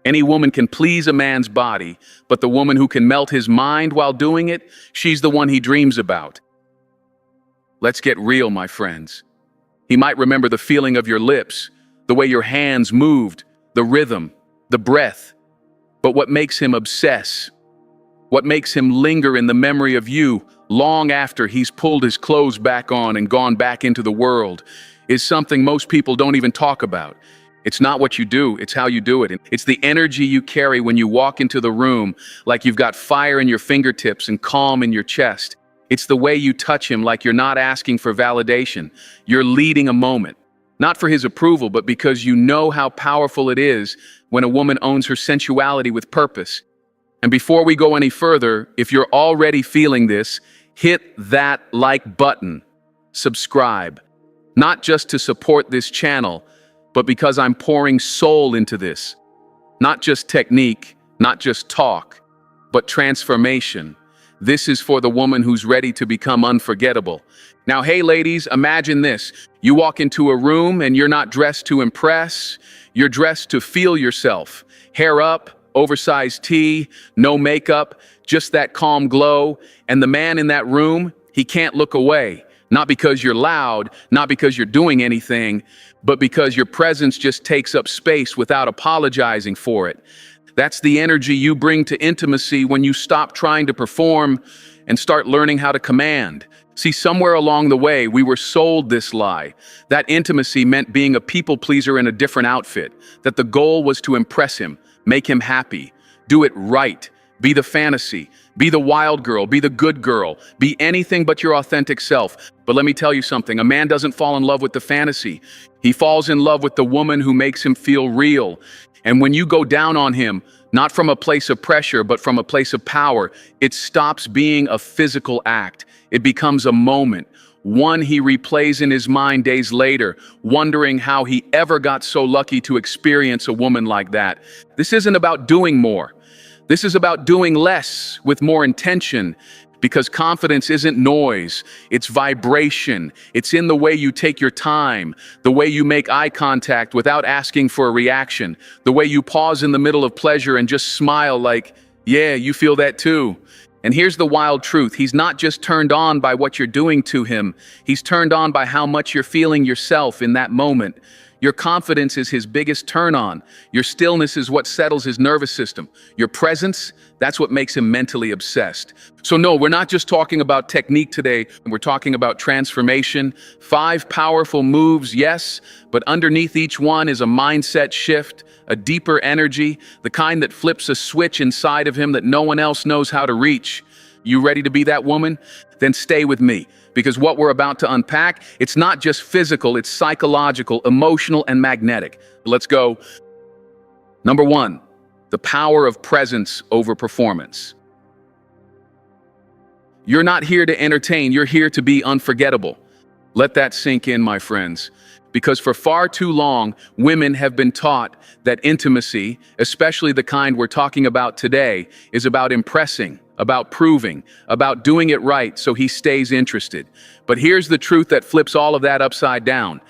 Any woman can please a man's body, but the woman who can melt his mind while doing it, she's the one he dreams about. Let's get real, my friends. He might remember the feeling of your lips, the way your hands moved, the rhythm, the breath. But what makes him obsess, what makes him linger in the memory of you long after he's pulled his clothes back on and gone back into the world, is something most people don't even talk about. It's not what you do, it's how you do it. It's the energy you carry when you walk into the room, like you've got fire in your fingertips and calm in your chest. It's the way you touch him, like you're not asking for validation. You're leading a moment. Not for his approval, but because you know how powerful it is when a woman owns her sensuality with purpose. And before we go any further, if you're already feeling this, hit that like button. Subscribe. Not just to support this channel, but because I'm pouring soul into this. Not just technique, not just talk, but transformation. This is for the woman who's ready to become unforgettable. Now, hey ladies, imagine this. You walk into a room and you're not dressed to impress. You're dressed to feel yourself. Hair up, oversized tee, no makeup, just that calm glow. And the man in that room, he can't look away. Not because you're loud, not because you're doing anything, but because your presence just takes up space without apologizing for it. That's the energy you bring to intimacy when you stop trying to perform and start learning how to command. See, somewhere along the way, we were sold this lie. That intimacy meant being a people pleaser in a different outfit, that the goal was to impress him, make him happy, do it right, be the fantasy, be the wild girl, be the good girl, be anything but your authentic self. But let me tell you something, a man doesn't fall in love with the fantasy. He falls in love with the woman who makes him feel real. And when you go down on him, not from a place of pressure, but from a place of power, it stops being a physical act. It becomes a moment, one he replays in his mind days later, wondering how he ever got so lucky to experience a woman like that. This isn't about doing more. This is about doing less with more intention, because confidence isn't noise, it's vibration. It's in the way you take your time, the way you make eye contact without asking for a reaction, the way you pause in the middle of pleasure and just smile like, yeah, you feel that too. And here's the wild truth. He's not just turned on by what you're doing to him. He's turned on by how much you're feeling yourself in that moment. Your confidence is his biggest turn on. Your stillness is what settles his nervous system. Your presence, that's what makes him mentally obsessed. So no, we're not just talking about technique today. We're talking about transformation. 5 powerful moves, yes, but underneath each one is a mindset shift, a deeper energy, the kind that flips a switch inside of him that no one else knows how to reach. You ready to be that woman? Then stay with me, because what we're about to unpack, it's not just physical, it's psychological, emotional, and magnetic. Let's go. Number 1, the power of presence over performance. You're not here to entertain, you're here to be unforgettable. Let that sink in, my friends. Because for far too long, women have been taught that intimacy, especially the kind we're talking about today, is about impressing, about proving, about doing it right so he stays interested. But here's the truth that flips all of that upside down.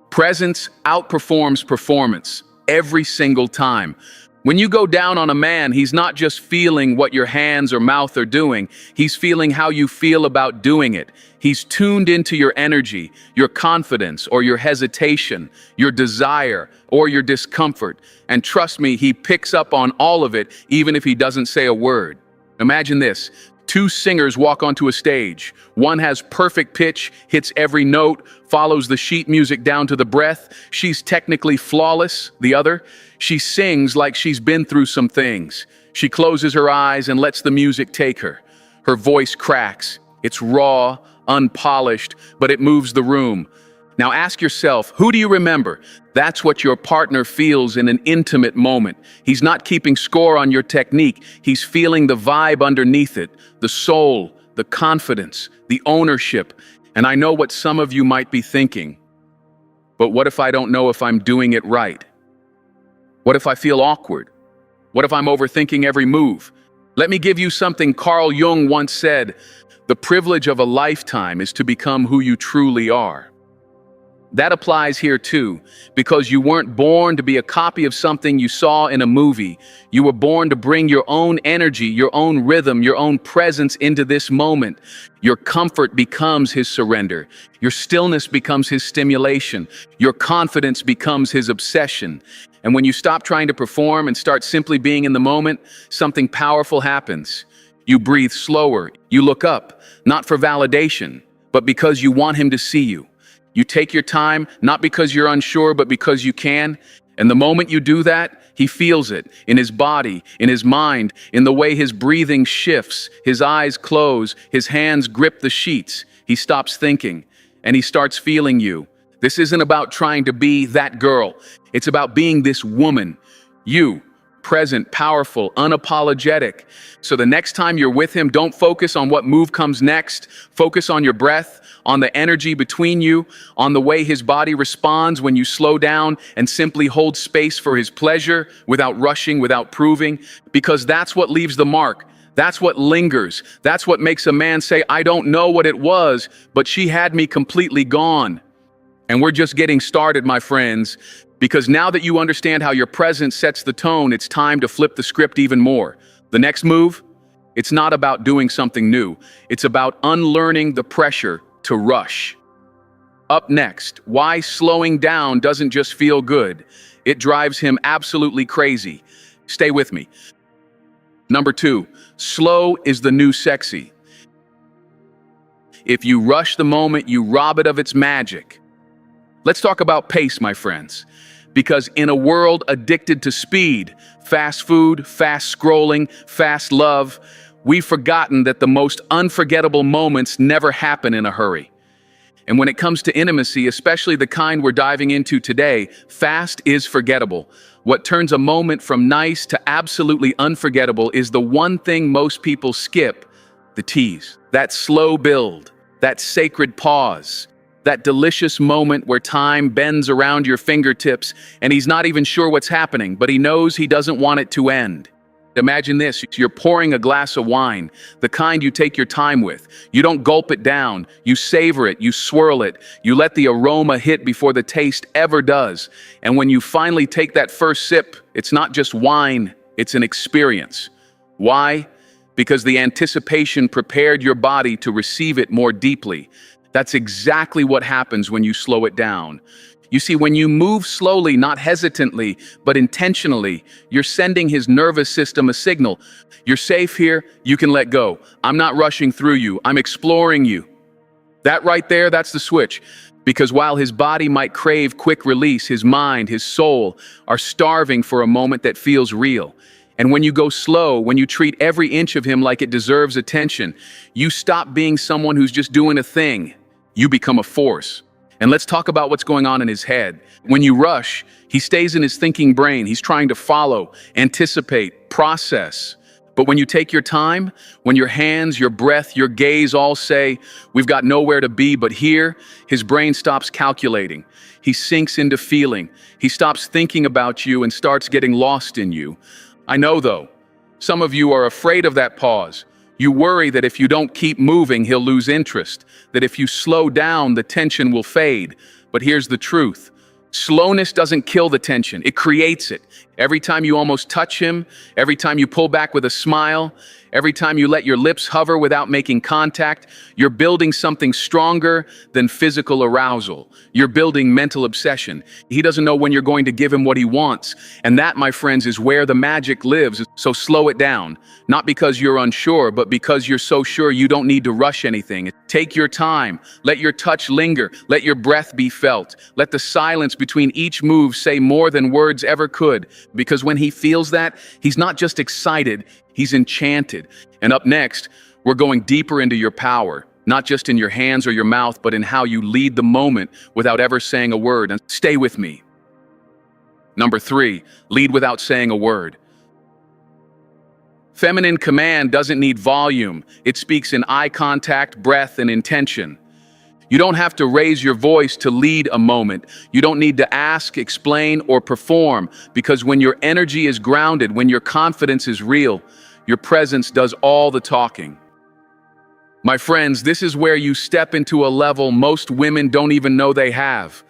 Presence outperforms performance every single time. When you go down on a man, he's not just feeling what your hands or mouth are doing, he's feeling how you feel about doing it. He's tuned into your energy, your confidence, or your hesitation, your desire, or your discomfort. And trust me, he picks up on all of it, even if he doesn't say a word. Imagine this. 2 singers walk onto a stage. One has perfect pitch, hits every note, follows the sheet music down to the breath. She's technically flawless. The other, she sings like she's been through some things. She closes her eyes and lets the music take her. Her voice cracks. It's raw, unpolished, but it moves the room. Now ask yourself, who do you remember? That's what your partner feels in an intimate moment. He's not keeping score on your technique. He's feeling the vibe underneath it, the soul, the confidence, the ownership. And I know what some of you might be thinking, but what if I don't know if I'm doing it right? What if I feel awkward? What if I'm overthinking every move? Let me give you something Carl Jung once said, the privilege of a lifetime is to become who you truly are. That applies here too, because you weren't born to be a copy of something you saw in a movie. You were born to bring your own energy, your own rhythm, your own presence into this moment. Your comfort becomes his surrender. Your stillness becomes his stimulation. Your confidence becomes his obsession. And when you stop trying to perform and start simply being in the moment, something powerful happens. You breathe slower. You look up, not for validation, but because you want him to see you. You take your time, not because you're unsure, but because you can. And the moment you do that, he feels it in his body, in his mind, in the way his breathing shifts, his eyes close, his hands grip the sheets. He stops thinking, and he starts feeling you. This isn't about trying to be that girl. It's about being this woman. You, present, powerful, unapologetic. So the next time you're with him, don't focus on what move comes next. Focus on your breath, on the energy between you, on the way his body responds when you slow down and simply hold space for his pleasure without rushing, without proving, because that's what leaves the mark. That's what lingers. That's what makes a man say, I don't know what it was, but she had me completely gone. And we're just getting started, my friends, because now that you understand how your presence sets the tone, it's time to flip the script even more. The next move, it's not about doing something new. It's about unlearning the pressure to rush. Up next, why slowing down doesn't just feel good. It drives him absolutely crazy. Stay with me. Number 2, slow is the new sexy. If you rush the moment, you rob it of its magic. Let's talk about pace, my friends. Because in a world addicted to speed, fast food, fast scrolling, fast love, we've forgotten that the most unforgettable moments never happen in a hurry. And when it comes to intimacy, especially the kind we're diving into today, fast is forgettable. What turns a moment from nice to absolutely unforgettable is the one thing most people skip: the tease. That slow build, that sacred pause, that delicious moment where time bends around your fingertips and he's not even sure what's happening, but he knows he doesn't want it to end. Imagine this, you're pouring a glass of wine, the kind you take your time with. You don't gulp it down, you savor it, you swirl it, you let the aroma hit before the taste ever does. And when you finally take that first sip, it's not just wine, it's an experience. Why? Because the anticipation prepared your body to receive it more deeply. That's exactly what happens when you slow it down. You see, when you move slowly, not hesitantly, but intentionally, you're sending his nervous system a signal. You're safe here, you can let go. I'm not rushing through you, I'm exploring you. That right there, that's the switch. Because while his body might crave quick release, his mind, his soul are starving for a moment that feels real. And when you go slow, when you treat every inch of him like it deserves attention, you stop being someone who's just doing a thing. You become a force. And let's talk about what's going on in his head. When you rush, he stays in his thinking brain. He's trying to follow, anticipate, process. But when you take your time, when your hands, your breath, your gaze all say, we've got nowhere to be but here, his brain stops calculating. He sinks into feeling. He stops thinking about you and starts getting lost in you. I know, though, some of you are afraid of that pause. You worry that if you don't keep moving, he'll lose interest, that if you slow down, the tension will fade. But here's the truth. Slowness doesn't kill the tension, it creates it. Every time you almost touch him, every time you pull back with a smile, every time you let your lips hover without making contact, you're building something stronger than physical arousal. You're building mental obsession. He doesn't know when you're going to give him what he wants. And that, my friends, is where the magic lives. So slow it down. Not because you're unsure, but because you're so sure you don't need to rush anything. Take your time. Let your touch linger. Let your breath be felt. Let the silence between each move say more than words ever could. Because when he feels that, he's not just excited, he's enchanted. And up next, we're going deeper into your power, not just in your hands or your mouth, but in how you lead the moment without ever saying a word. And stay with me. Number 3, lead without saying a word. Feminine command doesn't need volume. It speaks in eye contact, breath, and intention. You don't have to raise your voice to lead a moment. You don't need to ask, explain, or perform, because when your energy is grounded, when your confidence is real, your presence does all the talking. My friends, this is where you step into a level most women don't even know they have.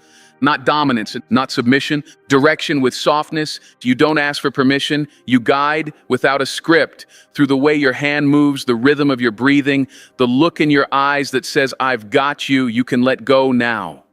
Not dominance, not submission. Direction with softness. You don't ask for permission. You guide without a script. Through the way your hand moves, the rhythm of your breathing, the look in your eyes that says, "I've got you, you can let go now."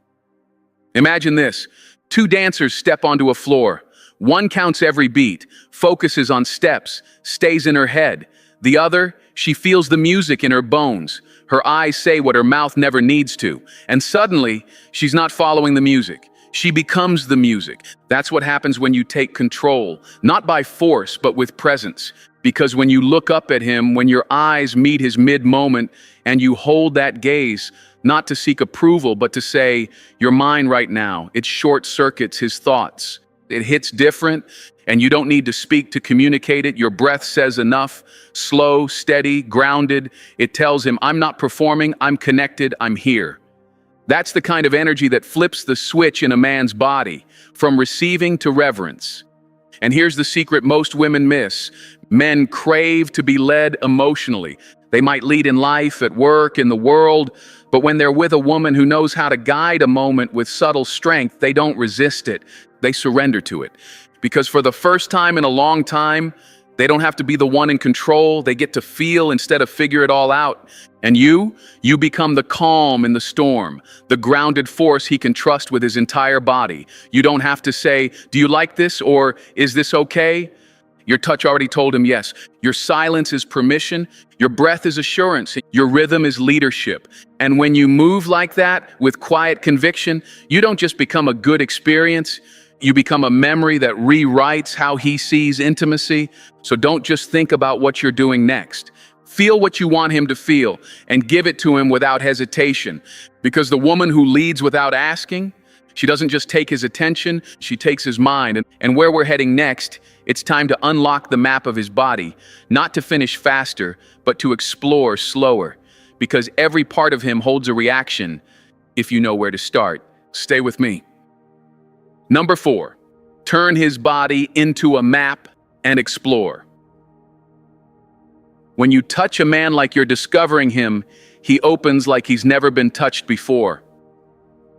Imagine this. Two dancers step onto a floor. One counts every beat, focuses on steps, stays in her head. The other, she feels the music in her bones. Her eyes say what her mouth never needs to. And suddenly, she's not following the music. She becomes the music. That's what happens when you take control, not by force, but with presence. Because when you look up at him, when your eyes meet his mid-moment, and you hold that gaze, not to seek approval, but to say, "You're mine right now," it short-circuits his thoughts. It hits different, and you don't need to speak to communicate it. Your breath says enough. Slow, steady, grounded. It tells him, "I'm not performing, I'm connected, I'm here." That's the kind of energy that flips the switch in a man's body, from receiving to reverence. And here's the secret most women miss. Men crave to be led emotionally. They might lead in life, at work, in the world, but when they're with a woman who knows how to guide a moment with subtle strength, they don't resist it. They surrender to it. Because for the first time in a long time, they don't have to be the one in control. They get to feel instead of figure it all out. And you become the calm in the storm, the grounded force he can trust with his entire body. You don't have to say, "Do you like this?" or "Is this okay?" Your touch already told him yes. Your silence is permission. Your breath is assurance. Your rhythm is leadership. And when you move like that, with quiet conviction, you don't just become a good experience. You become a memory that rewrites how he sees intimacy. So don't just think about what you're doing next. Feel what you want him to feel and give it to him without hesitation. Because the woman who leads without asking, she doesn't just take his attention, she takes his mind. And where we're heading next, it's time to unlock the map of his body, not to finish faster, but to explore slower. Because every part of him holds a reaction if you know where to start. Stay with me. Number 4, turn his body into a map and explore. When you touch a man like you're discovering him, he opens like he's never been touched before.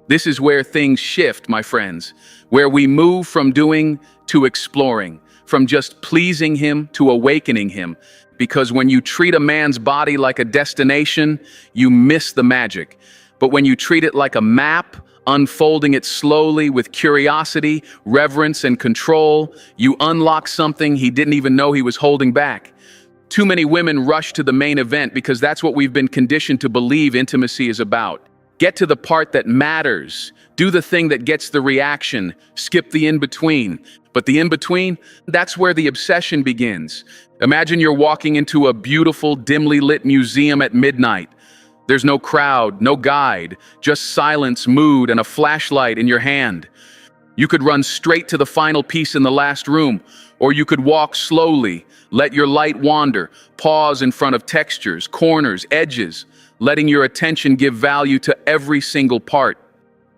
This is where things shift, my friends, where we move from doing to exploring, from just pleasing him to awakening him. Because when you treat a man's body like a destination, you miss the magic. But when you treat it like a map, unfolding it slowly with curiosity, reverence, and control, you unlock something he didn't even know he was holding back. Too many women rush to the main event because that's what we've been conditioned to believe intimacy is about. Get to the part that matters. Do the thing that gets the reaction. Skip the in-between. But the in-between, that's where the obsession begins. Imagine you're walking into a beautiful, dimly lit museum at midnight. There's no crowd, no guide, just silence, mood, and a flashlight in your hand. You could run straight to the final piece in the last room, or you could walk slowly, let your light wander, pause in front of textures, corners, edges, letting your attention give value to every single part.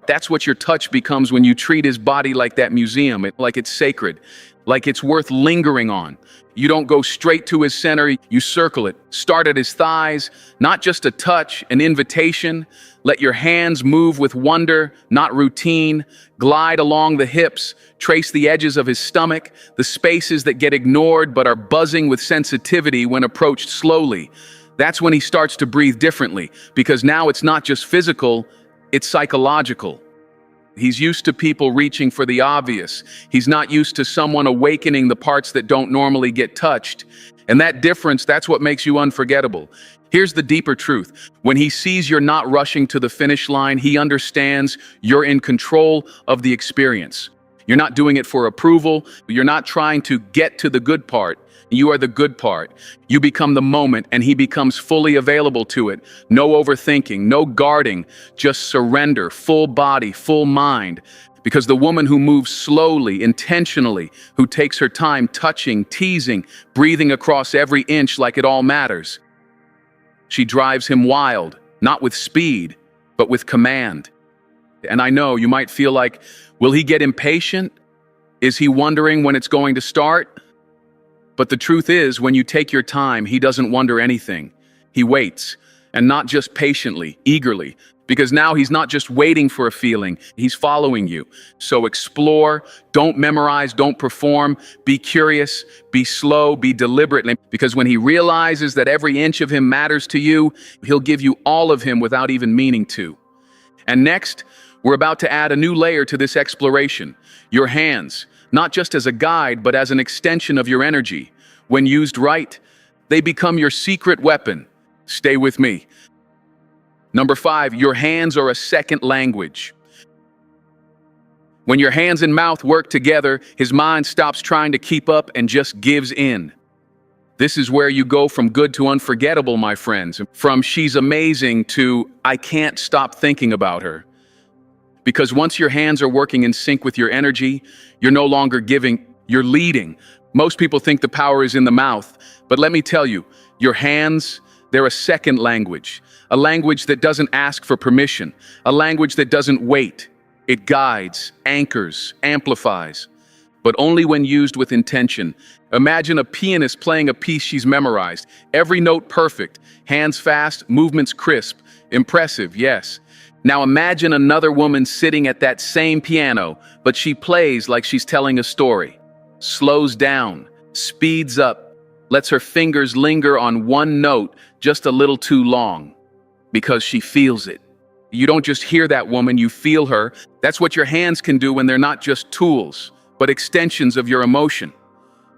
That's what your touch becomes when you treat his body like that museum, like it's sacred, like it's worth lingering on. You don't go straight to his center, you circle it. Start at his thighs, not just a touch, an invitation. Let your hands move with wonder, not routine. Glide along the hips, trace the edges of his stomach, the spaces that get ignored but are buzzing with sensitivity when approached slowly. That's when he starts to breathe differently, because now it's not just physical, it's psychological. He's used to people reaching for the obvious. He's not used to someone awakening the parts that don't normally get touched. And that difference, that's what makes you unforgettable. Here's the deeper truth. When he sees you're not rushing to the finish line, he understands you're in control of the experience. You're not doing it for approval. You're not trying to get to the good part. You are the good part. You become the moment, and he becomes fully available to it. No overthinking, no guarding, just surrender, full body, full mind. Because the woman who moves slowly, intentionally, who takes her time touching, teasing, breathing across every inch like it all matters, she drives him wild, not with speed, but with command. And I know you might feel like, will he get impatient? Is he wondering when it's going to start? But the truth is, when you take your time, he doesn't wonder anything. He waits. And not just patiently, eagerly, because now he's not just waiting for a feeling, he's following you. So explore, don't memorize, don't perform, be curious, be slow, be deliberate, because when he realizes that every inch of him matters to you, he'll give you all of him without even meaning to. And next, we're about to add a new layer to this exploration. Your hands, not just as a guide, but as an extension of your energy. When used right, they become your secret weapon. Stay with me. Number 5, your hands are a second language. When your hands and mouth work together, his mind stops trying to keep up and just gives in. This is where you go from good to unforgettable, my friends. From she's amazing to I can't stop thinking about her. Because once your hands are working in sync with your energy, you're no longer giving, you're leading. Most people think the power is in the mouth, but let me tell you, your hands, they're a second language. A language that doesn't ask for permission. A language that doesn't wait. It guides, anchors, amplifies. But only when used with intention. Imagine a pianist playing a piece she's memorized. Every note perfect, hands fast, movements crisp. Impressive, yes. Now imagine another woman sitting at that same piano, but she plays like she's telling a story. Slows down, speeds up, lets her fingers linger on one note just a little too long. Because she feels it. You don't just hear that woman, you feel her. That's what your hands can do when they're not just tools, but extensions of your emotion.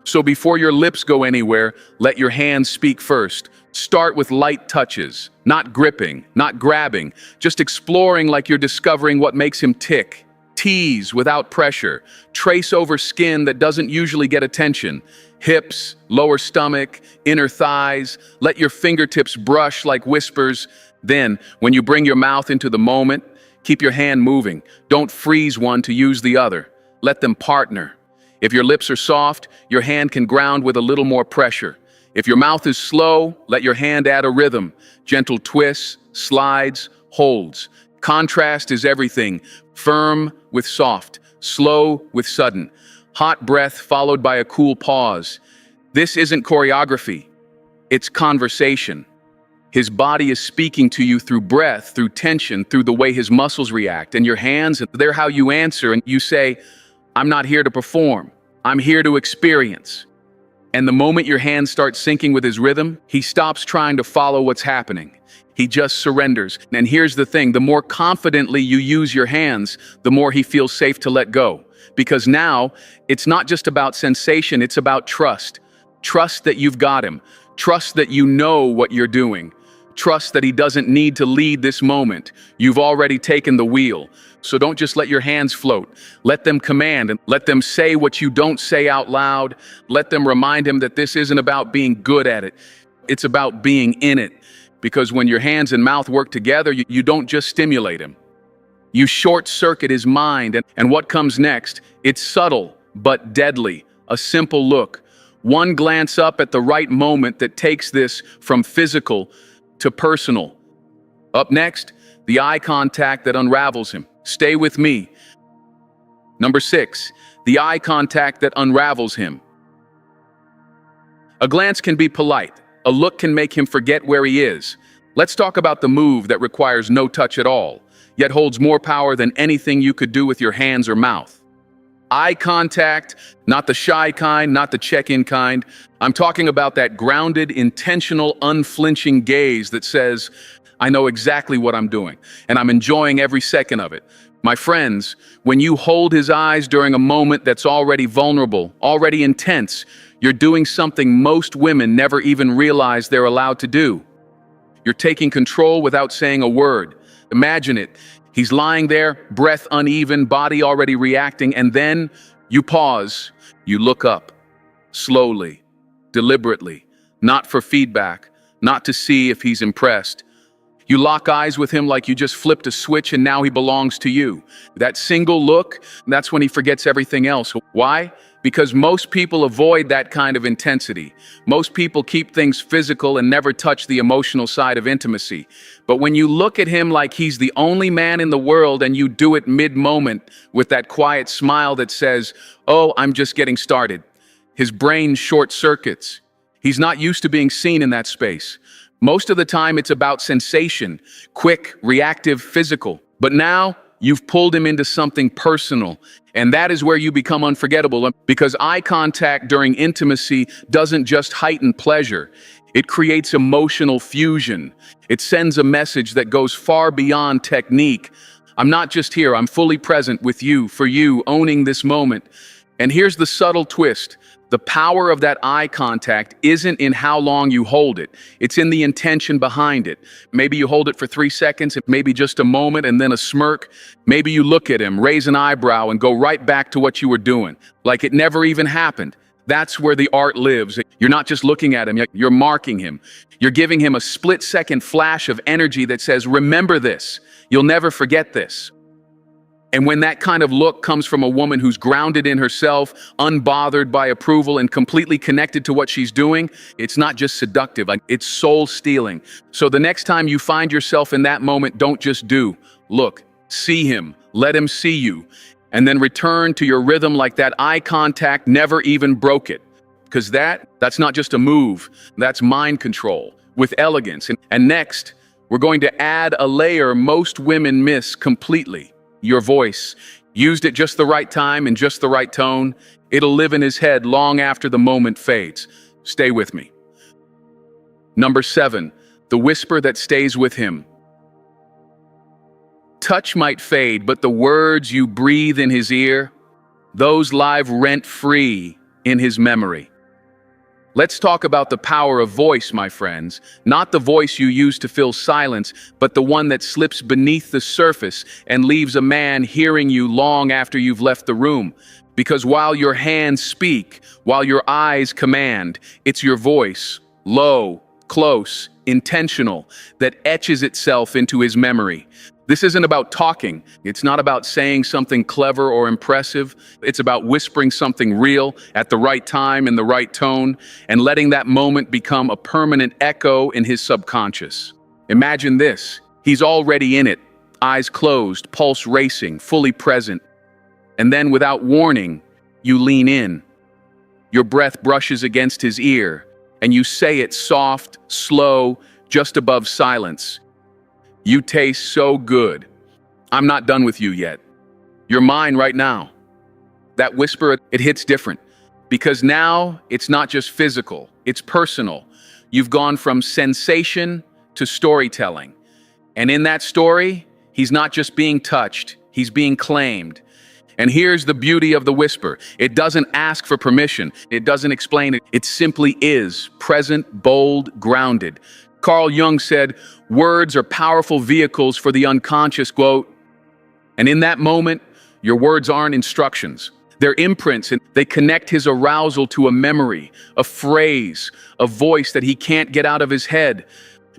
So before your lips go anywhere, let your hands speak first. Start with light touches, not gripping, not grabbing, just exploring like you're discovering what makes him tick. Tease without pressure. Trace over skin that doesn't usually get attention. Hips, lower stomach, inner thighs. Let your fingertips brush like whispers. Then, when you bring your mouth into the moment, keep your hand moving. Don't freeze one to use the other. Let them partner. If your lips are soft, your hand can ground with a little more pressure. If your mouth is slow, let your hand add a rhythm. Gentle twists, slides, holds. Contrast is everything. Firm with soft, slow with sudden. Hot breath followed by a cool pause. This isn't choreography. It's conversation. His body is speaking to you through breath, through tension, through the way his muscles react. And your hands, they're how you answer. And you say, I'm not here to perform. I'm here to experience. And the moment your hands start syncing with his rhythm, he stops trying to follow what's happening. He just surrenders. And here's the thing, the more confidently you use your hands, the more he feels safe to let go. Because now, it's not just about sensation, it's about trust. Trust that you've got him. Trust that you know what you're doing. Trust that he doesn't need to lead this moment. You've already taken the wheel. So don't just let your hands float. Let them command and let them say what you don't say out loud. Let them remind him that this isn't about being good at it. It's about being in it. Because when your hands and mouth work together, you don't just stimulate him. You short-circuit his mind. And what comes next? It's subtle but deadly. A simple look. One glance up at the right moment that takes this from physical to personal. Up next, the eye contact that unravels him. Stay with me. Number 6, the eye contact that unravels him. A glance can be polite. A look can make him forget where he is. Let's talk about the move that requires no touch at all, yet holds more power than anything you could do with your hands or mouth. Eye contact, not the shy kind, not the check-in kind. I'm talking about that grounded, intentional, unflinching gaze that says, I know exactly what I'm doing, and I'm enjoying every second of it. My friends, when you hold his eyes during a moment that's already vulnerable, already intense, you're doing something most women never even realize they're allowed to do. You're taking control without saying a word. Imagine it. He's lying there, breath uneven, body already reacting, and then you pause, you look up, slowly, deliberately, not for feedback, not to see if he's impressed. You lock eyes with him like you just flipped a switch and now he belongs to you. That single look, that's when he forgets everything else. Why? Because most people avoid that kind of intensity. Most people keep things physical and never touch the emotional side of intimacy. But when you look at him like he's the only man in the world and you do it mid-moment with that quiet smile that says, oh, I'm just getting started, his brain short circuits. He's not used to being seen in that space. Most of the time, it's about sensation, quick, reactive, physical. But now, you've pulled him into something personal, and that is where you become unforgettable, because eye contact during intimacy doesn't just heighten pleasure. It creates emotional fusion. It sends a message that goes far beyond technique. I'm not just here, I'm fully present with you, for you, owning this moment. And here's the subtle twist. The power of that eye contact isn't in how long you hold it. It's in the intention behind it. Maybe you hold it for 3 seconds, maybe just a moment and then a smirk. Maybe you look at him, raise an eyebrow, and go right back to what you were doing, like it never even happened. That's where the art lives. You're not just looking at him, you're marking him. You're giving him a split-second flash of energy that says, remember this. You'll never forget this. And when that kind of look comes from a woman who's grounded in herself, unbothered by approval, and completely connected to what she's doing, it's not just seductive, it's soul-stealing. So the next time you find yourself in that moment, don't just do. Look, see him, let him see you, and then return to your rhythm like that eye contact never even broke it. Because that's not just a move, that's mind control, with elegance. And next, we're going to add a layer most women miss completely. Your voice, used at just the right time and just the right tone, it'll live in his head long after the moment fades. Stay with me. Number 7, the whisper that stays with him. Touch might fade, but the words you breathe in his ear, those live rent-free in his memory. Let's talk about the power of voice, my friends. Not the voice you use to fill silence, but the one that slips beneath the surface and leaves a man hearing you long after you've left the room. Because while your hands speak, while your eyes command, it's your voice, low, close, intentional, that etches itself into his memory. This isn't about talking. It's not about saying something clever or impressive. It's about whispering something real at the right time in the right tone and letting that moment become a permanent echo in his subconscious. Imagine this. He's already in it, eyes closed, pulse racing, fully present. And then without warning, you lean in. Your breath brushes against his ear, and you say it soft, slow, just above silence. You taste so good. I'm not done with you yet. You're mine right now. That whisper, it hits different. Because now it's not just physical, it's personal. You've gone from sensation to storytelling. And in that story, he's not just being touched, he's being claimed. And here's the beauty of the whisper. It doesn't ask for permission. It doesn't explain it. It simply is, present, bold, grounded. Carl Jung said, words are powerful vehicles for the unconscious, quote. And in that moment, your words aren't instructions. They're imprints, and they connect his arousal to a memory, a phrase, a voice that he can't get out of his head.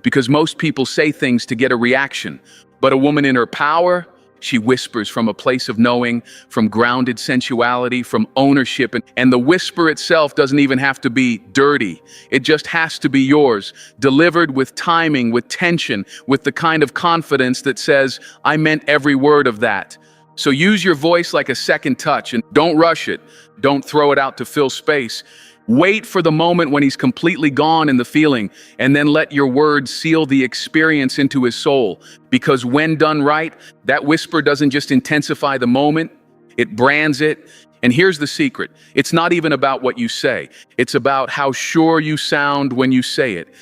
Because most people say things to get a reaction. But a woman in her power, she whispers from a place of knowing, from grounded sensuality, from ownership. And the whisper itself doesn't even have to be dirty. It just has to be yours, delivered with timing, with tension, with the kind of confidence that says, I meant every word of that. So use your voice like a second touch, and don't rush it. Don't throw it out to fill space. Wait for the moment when he's completely gone in the feeling, and then let your words seal the experience into his soul. Because when done right, that whisper doesn't just intensify the moment, it brands it. And here's the secret. It's not even about what you say. It's about how sure you sound when you say it.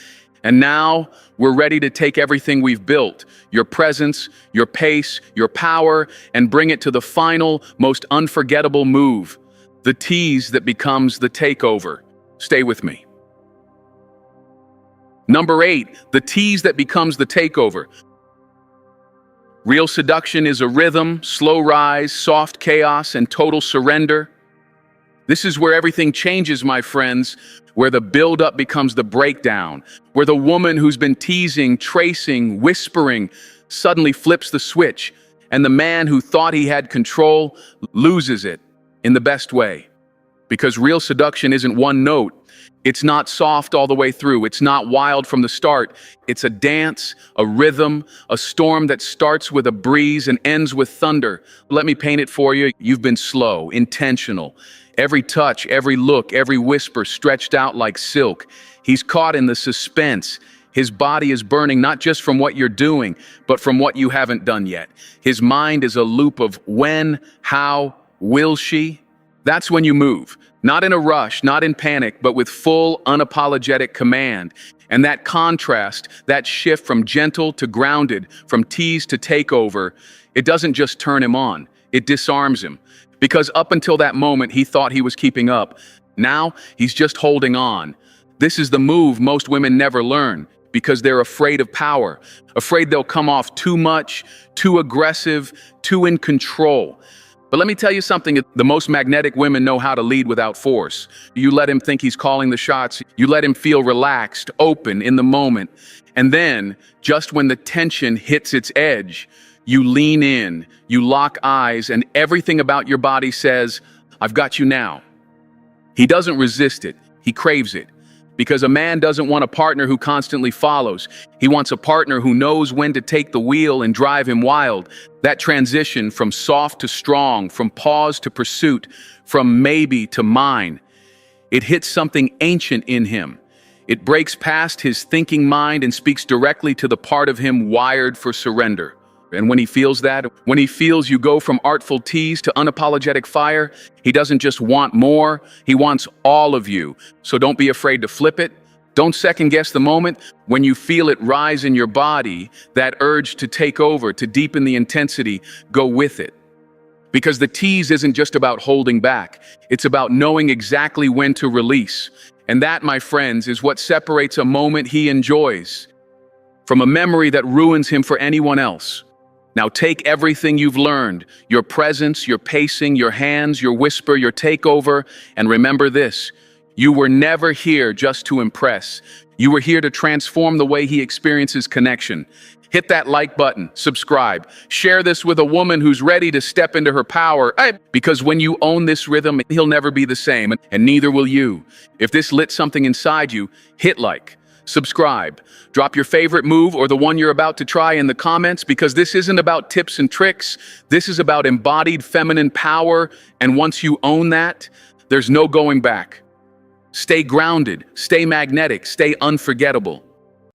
And now we're ready to take everything we've built, your presence, your pace, your power, and bring it to the final, most unforgettable move. The tease that becomes the takeover. Stay with me. Number 8, the tease that becomes the takeover. Real seduction is a rhythm, slow rise, soft chaos, and total surrender. This is where everything changes, my friends, where the build-up becomes the breakdown, where the woman who's been teasing, tracing, whispering, suddenly flips the switch, and the man who thought he had control loses it. In the best way. Because real seduction isn't one note. It's not soft all the way through. It's not wild from the start. It's a dance, a rhythm, a storm that starts with a breeze and ends with thunder. Let me paint it for you. You've been slow, intentional. Every touch, every look, every whisper stretched out like silk. He's caught in the suspense. His body is burning not just from what you're doing, but from what you haven't done yet. His mind is a loop of when, how, will she? That's when you move. Not in a rush, not in panic, but with full, unapologetic command. And that contrast, that shift from gentle to grounded, from tease to takeover, it doesn't just turn him on, it disarms him. Because up until that moment, he thought he was keeping up. Now, he's just holding on. This is the move most women never learn, because they're afraid of power, afraid they'll come off too much, too aggressive, too in control. But let me tell you something, the most magnetic women know how to lead without force. You let him think he's calling the shots, you let him feel relaxed, open in the moment, and then, just when the tension hits its edge, you lean in, you lock eyes, and everything about your body says, "I've got you now." He doesn't resist it, he craves it. Because a man doesn't want a partner who constantly follows. He wants a partner who knows when to take the wheel and drive him wild. That transition from soft to strong, from pause to pursuit, from maybe to mine. It hits something ancient in him. It breaks past his thinking mind and speaks directly to the part of him wired for surrender. And when he feels that, when he feels you go from artful tease to unapologetic fire, he doesn't just want more, he wants all of you. So don't be afraid to flip it. Don't second guess the moment. When you feel it rise in your body, that urge to take over, to deepen the intensity, go with it. Because the tease isn't just about holding back, it's about knowing exactly when to release. And that, my friends, is what separates a moment he enjoys from a memory that ruins him for anyone else. Now take everything you've learned, your presence, your pacing, your hands, your whisper, your takeover, and remember this: you were never here just to impress. You were here to transform the way he experiences connection. Hit that like button, subscribe, share this with a woman who's ready to step into her power. Because when you own this rhythm, he'll never be the same, and neither will you. If this lit something inside you, hit like. Subscribe. Drop your favorite move or the one you're about to try in the comments, because this isn't about tips and tricks. This is about embodied feminine power, and once you own that, there's no going back. Stay grounded, stay magnetic, stay unforgettable.